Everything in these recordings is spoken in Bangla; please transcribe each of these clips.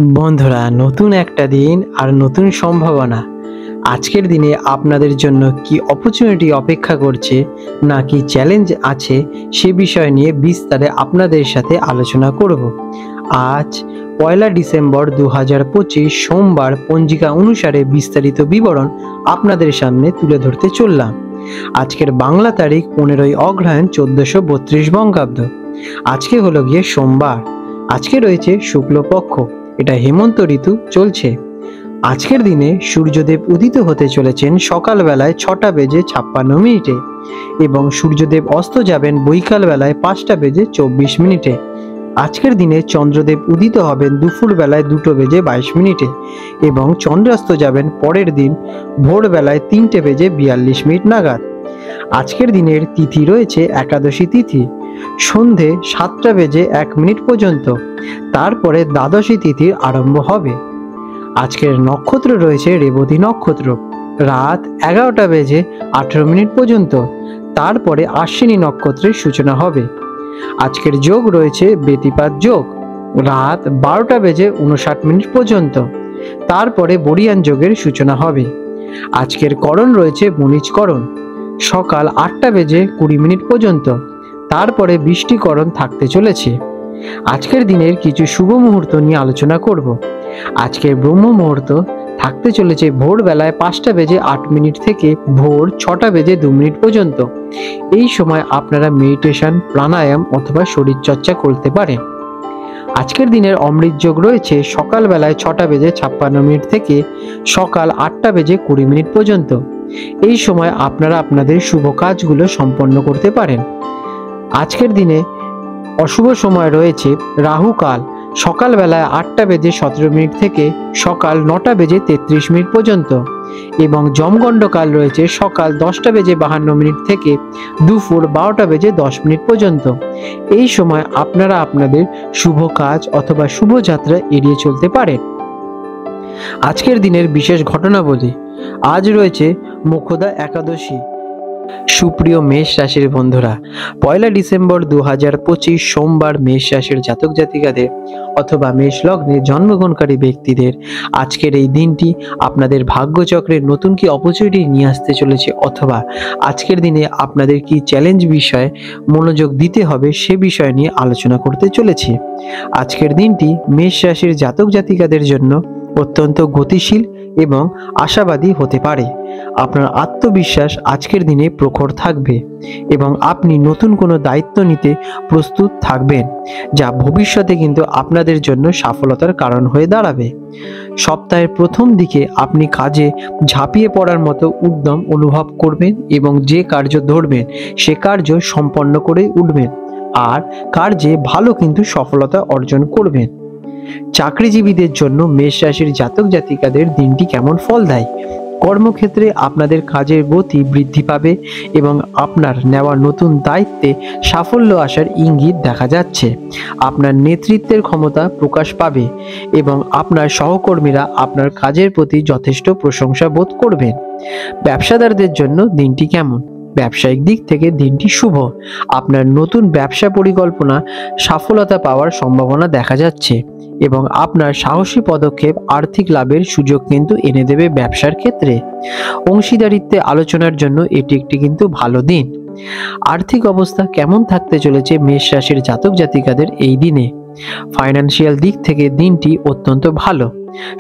বন্ধুরা, নতুন একটা দিন আর নতুন সম্ভাবনা। আজকের দিনে আপনাদের জন্য কি অপরচুনিটি অপেক্ষা করছে, নাকি চ্যালেঞ্জ আছে, সে বিষয় নিয়ে বিস্তারে আপনাদের সাথে আলোচনা করব। আজ 1 ডিসেম্বর 2025 সোমবার পঞ্জিকা অনুসারে বিস্তারিত বিবরণ আপনাদের সামনে তুলে ধরতে চললাম। আজকের বাংলা তারিখ 15ই অগ্রহায়ণ 1432 বঙ্গাব্দ। আজকে হলো গিয়ে সোমবার। আজকে রয়েছে শুক্লপক্ষ, এটা হেমন্ত ঋতু চলছে। আজকের দিনে সূর্যদেব উদিত হতে চলেছেন সকালবেলায় 6:56 এবং সূর্যদেব অস্ত যাবেন বৈকাল বেলায় 5:24। আজকের দিনে চন্দ্রদেব উদিত হবেন দুপুর বেলায় 2:22 এবং চন্দ্রাস্ত যাবেন পরের দিন ভোরবেলায় 3:42 নাগাদ। আজকের দিনের তিথি রয়েছে একাদশী তিথি, সন্ধে 7:01 পর্যন্ত। তারপরে দ্বাদশী তিথির আরম্ভ হবে। আজকের নক্ষত্র রয়েছে রেবতী নক্ষত্র, রাত 11:18 পর্যন্ত। তারপরে আশ্বিনী নক্ষত্রের সূচনা হবে। আজকের যোগ রয়েছে ব্যতিপাত যোগ, রাত 12:59 পর্যন্ত। তারপরে বরিয়ান যোগের সূচনা হবে। আজকের করণ রয়েছে বণিজকরণ, সকাল 8:20 পর্যন্ত। তারপরে বৃষ্টিকরণ থাকতে চলেছে। আজকের দিনের কিছু শুভ মুহূর্ত নিয়ে আলোচনা করব। আজকের ব্রহ্ম মুহূর্ত থাকতে চলেছে ভোরবেলায় 5:08 থেকে ভোর 6:02 পর্যন্ত। এই সময় আপনারা মেডিটেশন, প্রাণায়াম অথবা শরীরচর্চা করতে পারেন। আজকের দিনের অমৃত যোগ রয়েছে সকালবেলায় 6:56 থেকে সকাল 8:20 পর্যন্ত। এই সময় আপনারা আপনাদের শুভ কাজগুলো সম্পন্ন করতে পারেন। আজকের দিনে অশুভ সময় রয়েছে রাহুকাল, সকালবেলায় 8:17 থেকে সকাল 9:33 পর্যন্ত এবং যমগণ্ডকাল রয়েছে সকাল 10:52 থেকে দুপুর 12:10 পর্যন্ত। এই সময় আপনারা আপনাদের শুভ কাজ অথবা শুভযাত্রা এড়িয়ে চলতে পারেন। আজকের দিনের বিশেষ ঘটনাবলী। আজ রয়েছে মোক্ষদা একাদশী। সুপ্রিয় মেষ রাশির বন্ধুরা, 1 ডিসেম্বর 2025 সোমবার মেষ রাশির জাতক জাতিকাদের অথবা মেষ লগ্নে জন্মগ্রহণকারী ব্যক্তিদের আজকের এই দিনটি আপনাদের ভাগ্যচক্রের নতুন কি অপরচুনিটি নিয়ে আসতে চলেছে, অথবা আজকের দিনে আপনাদের কি চ্যালেঞ্জ বিষয়ে মনোযোগ দিতে হবে সে বিষয় নিয়ে আলোচনা করতে চলেছি। আজকের দিনটি মেষ রাশির জাতক জাতিকাদের জন্য অত্যন্ত গতিশীল এবং আশাবাদী হতে পারে। আপনার আত্মবিশ্বাস আজকের দিনে প্রখর থাকবে এবং আপনি নতুন কোনো দায়িত্ব নিতে প্রস্তুত থাকবেন, যা ভবিষ্যতে কিন্তু আপনাদের জন্য সফলতার কারণ হয়ে দাঁড়াবে। সপ্তাহের প্রথম দিকে আপনি কাজে ঝাঁপিয়ে পড়ার মতো উদ্যম অনুভব করবেন এবং যে কার্য ধরবেন সে কার্য সম্পন্ন করে উঠবেন আর কার্যে ভালো কিন্তু সফলতা অর্জন করবেন। চাকরিজীবীদের জন্য মেষ রাশির জাতক জাতিকাদের দিনটি কেমন ফল দেয়? কর্মক্ষেত্রে আপনাদের কাজের গতি বৃদ্ধি পাবে এবং আপনার নেওয়া নতুন দায়িত্বে সাফল্য আসার ইঙ্গিত দেখা যাচ্ছে। আপনার নেতৃত্বের ক্ষমতা প্রকাশ পাবে এবং আপনার সহকর্মীরা আপনার কাজের প্রতি যথেষ্ট প্রশংসা বোধ করবেন। ব্যবসাদারদের জন্য দিনটি কেমন? ব্যবসায়িক দিক থেকে দিনটি শুভ। আপনার নতুন ব্যবসা পরিকল্পনা সফলতা পাওয়ার সম্ভাবনা দেখা যাচ্ছে এবং আপনার সাহসী পদক্ষেপ আর্থিক লাভের সুযোগ কিন্তু এনে দেবে ব্যবসার ক্ষেত্রে। অংশীদারিত্বে আলোচনার জন্য এটি একটি কিন্তু ভালো দিন। আর্থিক অবস্থা কেমন থাকতে চলেছে মেষ রাশির জাতক জাতিকাদের এই দিনে? ফাইন্যান্সিয়াল দিক থেকে দিনটি অত্যন্ত ভালো।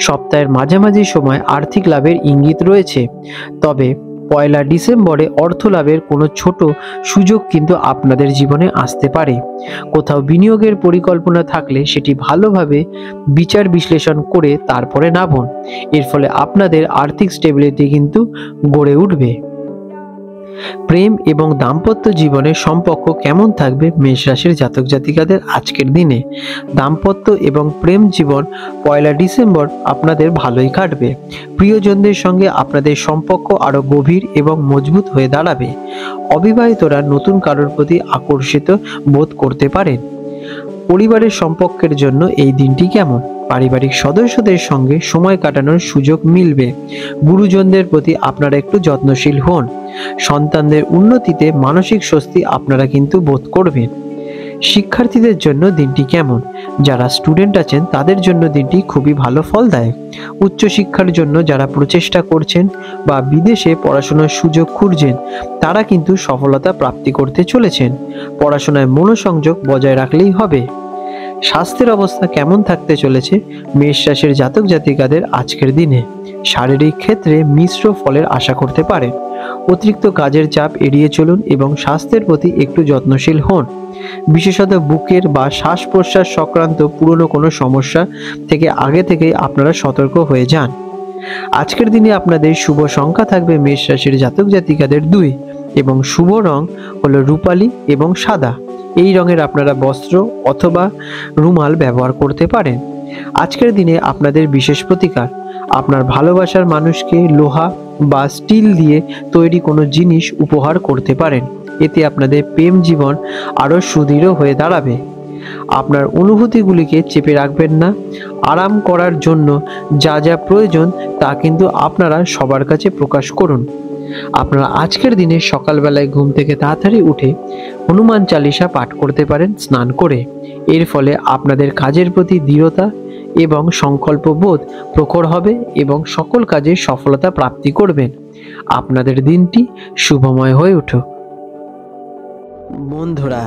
সপ্তাহের মাঝামাঝি সময় আর্থিক লাভের ইঙ্গিত রয়েছে, তবে 1 ডিসেম্বরে অর্থ লাভের কোনো ছোট সুযোগ কিন্তু আপনাদের জীবনে আসতে পারে। কোথাও বিনিয়োগের পরিকল্পনা থাকলে সেটি ভালোভাবে বিচার বিশ্লেষণ করে তারপরে নামুন। এর ফলে আপনাদের আর্থিক স্টেবিলিটি কিন্তু গড়ে উঠবে। প্রেম এবং দাম্পত্য জীবনের সম্পর্ক কেমন থাকবে মেষ রাশির জাতক জাতিকাদের আজকের দিনে? দাম্পত্য এবং প্রেম জীবন 1 ডিসেম্বর আপনাদের ভালোই কাটবে। প্রিয়জনদের সঙ্গে আপনাদের সম্পর্ক আরো গভীর এবং মজবুত হয়ে দাঁড়াবে। অবিবাহিতরা নতুন কারোর প্রতি আকর্ষিত বোধ করতে পারেন। পরিবারের সম্পর্কের জন্য এই দিনটি কেমন? পারিবারিক সদস্যদের সঙ্গে সময় কাটানোর সুযোগ মিলবে। গুরুজনদের প্রতি আপনারা একটু যত্নশীল হন। সন্তানদের উন্নতিতে মানসিক স্বস্তি আপনারা কিন্তু বোধ করবেন। শিক্ষার্থীদের জন্য দিনটি কেমন? যারা স্টুডেন্ট আছেন তাদের জন্য দিনটি খুবই ভালো ফলদায়ক। উচ্চশিক্ষার জন্য যারা প্রচেষ্টা করছেন বা বিদেশে পড়াশোনার সুযোগ খুঁজছেন তারা কিন্তু সফলতা প্রাপ্তি করতে চলেছেন। পড়াশোনায় মনোসংযোগ বজায় রাখলেই হবে। স্বাস্থ্যের অবস্থা কেমন থাকতে চলেছে মেষ রাশির জাতক জাতিকাদের আজকের দিনে? শারীরিক ক্ষেত্রে মিশ্র ফলের আশা করতে পারেন। অতিরিক্ত কাজের চাপ এড়িয়ে চলুন এবং স্বাস্থ্যের প্রতি একটু যত্নশীল হন। বিশেষত বুকের বা শ্বাস প্রশ্বাস সংক্রান্ত পুরনো কোনো সমস্যা থেকে আগে থেকেই আপনারা সতর্ক হয়ে যান। আজকের দিনে আপনাদের শুভ সংখ্যা থাকবে মেষ রাশির জাতক জাতিকাদের 2 এবং শুভ রং হলো রূপালী এবং সাদা। এই রঙের আপনারা বস্ত্র অথবা রুমাল ব্যবহার করতে পারেন। আজকের দিনে আপনাদের বিশেষ প্রতিকার, আপনার ভালোবাসার মানুষকে লোহা বা স্টিল দিয়ে তৈরি কোনো জিনিস উপহার করতে পারেন। এতে আপনাদের প্রেম জীবন আরও সুদৃঢ় হয়ে দাঁড়াবে। আপনার অনুভূতিগুলিকে চেপে রাখবেন না। আরাম করার জন্য যা যা প্রয়োজন তা কিন্তু আপনারা সবার কাছে প্রকাশ করুন। আপনারা আজকের দিনে সকালবেলায় ঘুম থেকে তাড়াতাড়ি উঠে হনুমান চালিসা পাঠ করতে পারেন স্নান করে। এর ফলে আপনাদের কাজের প্রতি দৃঢ়তা এবং সংকল্পবোধ প্রখর হবে এবং সকল কাজে সফলতা প্রাপ্তি করবেন। আপনাদের দিনটি শুভময় হয়ে উঠুক। বন্ধুরা,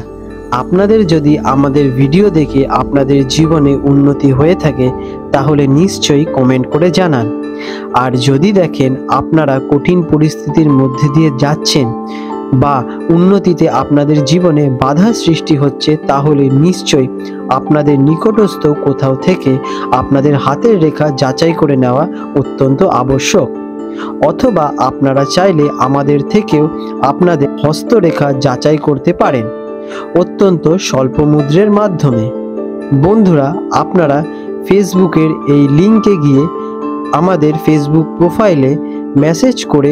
আপনাদের যদি আমাদের ভিডিও দেখে আপনাদের জীবনে উন্নতি হয়ে থাকে তাহলে নিশ্চয়ই কমেন্ট করে জানান। আর যদি দেখেন আপনারা কঠিন পরিস্থিতির মধ্যে দিয়ে যাচ্ছেন বা উন্নতিতে আপনাদের জীবনে বাধা সৃষ্টি হচ্ছে তাহলে নিশ্চয়ই আপনাদের নিকটস্থ কোথাও থেকে আপনাদের হাতের রেখা যাচাই করে নেওয়া অত্যন্ত আবশ্যক। অথবা আপনারা চাইলে আমাদের থেকেও আপনাদের হস্তরেখা যাচাই করতে পারেন অত্যন্ত স্বল্প মূল্যের মাধ্যমে। বন্ধুরা, আপনারা ফেসবুকের এই লিঙ্কে গিয়ে আমাদের ফেসবুক প্রোফাইলে মেসেজ করে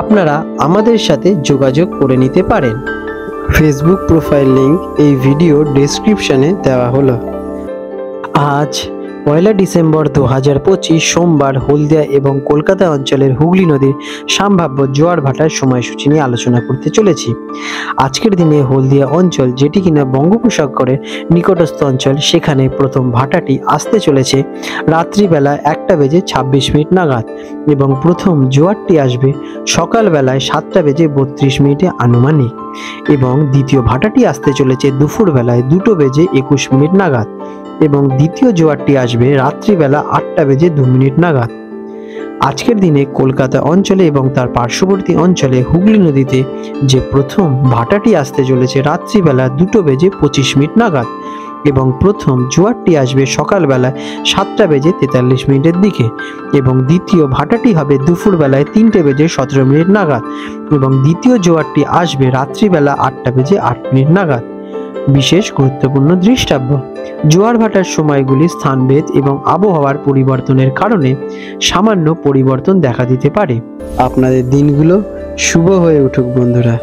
আপনারা আমাদের সাথে যোগাযোগ করে নিতে পারেন। ফেসবুক প্রোফাইল লিঙ্ক এই ভিডিও ডেসক্রিপশনে দেওয়া হলো। আজ 1 ডিসেম্বর 2025 সোমবার হলদিয়া এবং কলকাতা অঞ্চলের হুগলি নদীর সম্ভাব্য জোয়ার ভাটার সময়সূচি নিয়ে আলোচনা করতে চলেছি। আজকের দিনে হলদিয়া অঞ্চল, যেটি কিনা বঙ্গোপসাগরের নিকটস্থ অঞ্চল, সেখানে প্রথম ভাটাটি আসতে চলেছে রাত্রিবেলা 1:26 নাগাদ এবং প্রথম জোয়ারটি আসবে সকালবেলায় 7:32 আনুমানিক এবং দ্বিতীয় ভাটাটি আসতে চলেছে দুপুরবেলায় 2:21 নাগাদ এবং দ্বিতীয় জোয়ারটি আসবে রাত্রিবেলা 8:02 নাগাদ। আজকের দিনে কলকাতা অঞ্চলে এবং তার পার্শ্ববর্তী অঞ্চলে হুগলি নদীতে যে প্রথম ভাটাটি আসতে চলেছে রাত্রিবেলা 2:25 নাগাদ এবং প্রথম জোয়ারটি আসবে সকালবেলায় 7:43 দিকে এবং দ্বিতীয় ভাটাটি হবে দুপুরবেলায় 3:17 নাগাদ এবং দ্বিতীয় জোয়ারটি আসবে রাত্রিবেলা 8:08 নাগাদ। বিশেষ গুরুত্বপূর্ণ দৃষ্টাব্য, জোয়ার ভাটার সময়গুলি স্থানভেদ এবং আবহাওয়ার পরিবর্তনের কারণে সামান্য পরিবর্তন দেখা দিতে পারে। আপনাদের দিনগুলো শুভ হয়ে উঠুক বন্ধুরা।